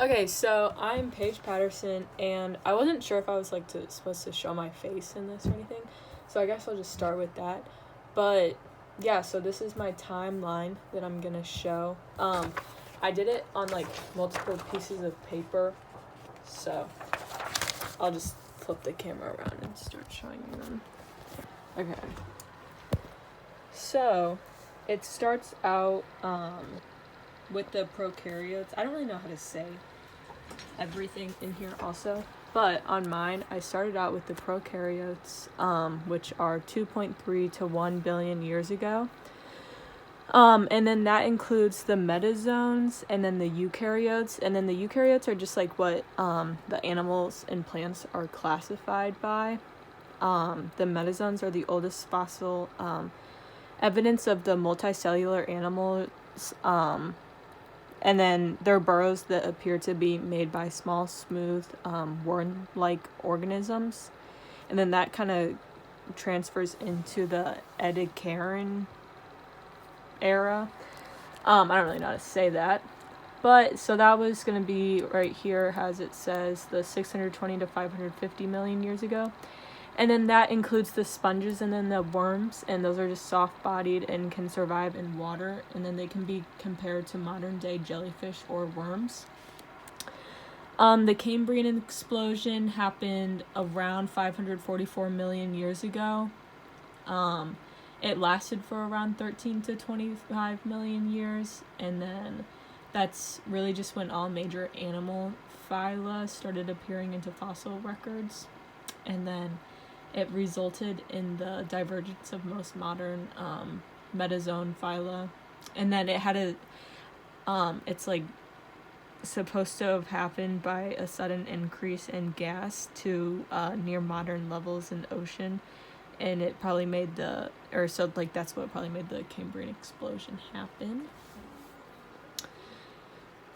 Okay, so I'm Paige Patterson, and I wasn't sure if I was supposed to show my face in this or anything, so I guess I'll just start with that. But yeah, so this is my timeline that I'm gonna show. I did it on multiple pieces of paper, so I'll just flip the camera around and start showing you them. Okay. So it starts out with the prokaryotes. I don't really know how to say everything in here also, but on mine I started out with the prokaryotes, which are 2.3 to 1 billion years ago, and then that includes the metazoans and then the eukaryotes, and then the eukaryotes are just what the animals and plants are classified by. The metazoans are the oldest fossil evidence of the multicellular animals, and then they're burrows that appear to be made by small, smooth, worm-like organisms. And then that kind of transfers into the Ediacaran era. I don't really know how to say that. But, so that was going to be right here, as it says, the 620 to 550 million years ago. And then that includes the sponges and then the worms, and those are just soft-bodied and can survive in water, and then they can be compared to modern-day jellyfish or worms. The Cambrian explosion happened around 544 million years ago. It lasted for around 13 to 25 million years, and then that's really just when all major animal phyla started appearing into fossil records, and then it resulted in the divergence of most modern metazoan phyla. And then it had it's supposed to have happened by a sudden increase in gas to near modern levels in the ocean. And it probably made that's what probably made the Cambrian explosion happen.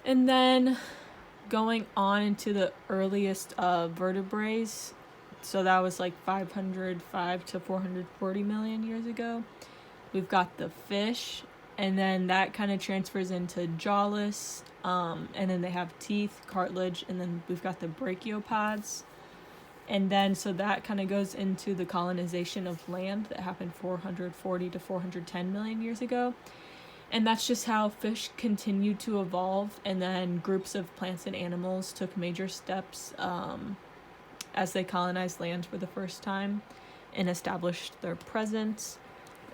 And then going on into the earliest vertebrates, so that was 505 to 440 million years ago. We've got the fish, and then that kind of transfers into jawless, and then they have teeth, cartilage, and then we've got the brachiopods. And then so that kind of goes into the colonization of land that happened 440 to 410 million years ago. And that's just how fish continued to evolve, and then groups of plants and animals took major steps as they colonized land for the first time and established their presence.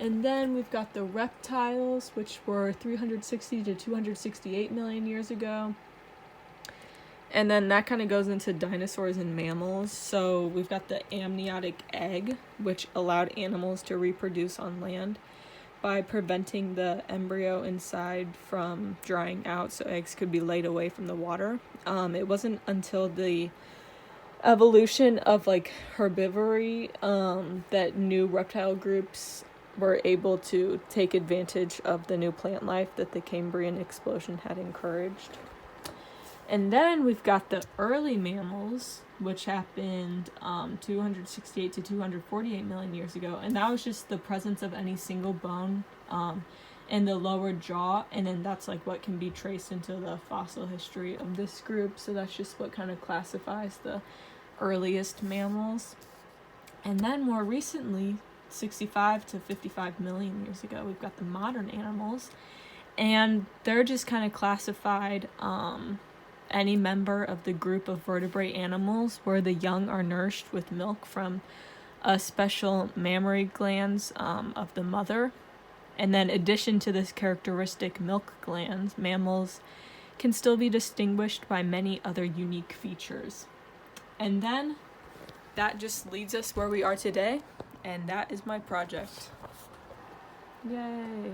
And then we've got the reptiles, which were 360 to 268 million years ago. And then that kind of goes into dinosaurs and mammals. So we've got the amniotic egg, which allowed animals to reproduce on land by preventing the embryo inside from drying out so eggs could be laid away from the water. It wasn't until the evolution of herbivory that new reptile groups were able to take advantage of the new plant life that the Cambrian explosion had encouraged. And then we've got the early mammals, which happened 268 to 248 million years ago, and that was just the presence of any single bone in the lower jaw, and then that's what can be traced into the fossil history of this group. So that's just what kind of classifies the earliest mammals. And then more recently, 65 to 55 million years ago, we've got the modern animals, and they're just kind of classified any member of the group of vertebrate animals where the young are nourished with milk from a special mammary glands of the mother. And then, in addition to this characteristic milk glands, mammals can still be distinguished by many other unique features. And then that just leads us where we are today, and that is my project. Yay!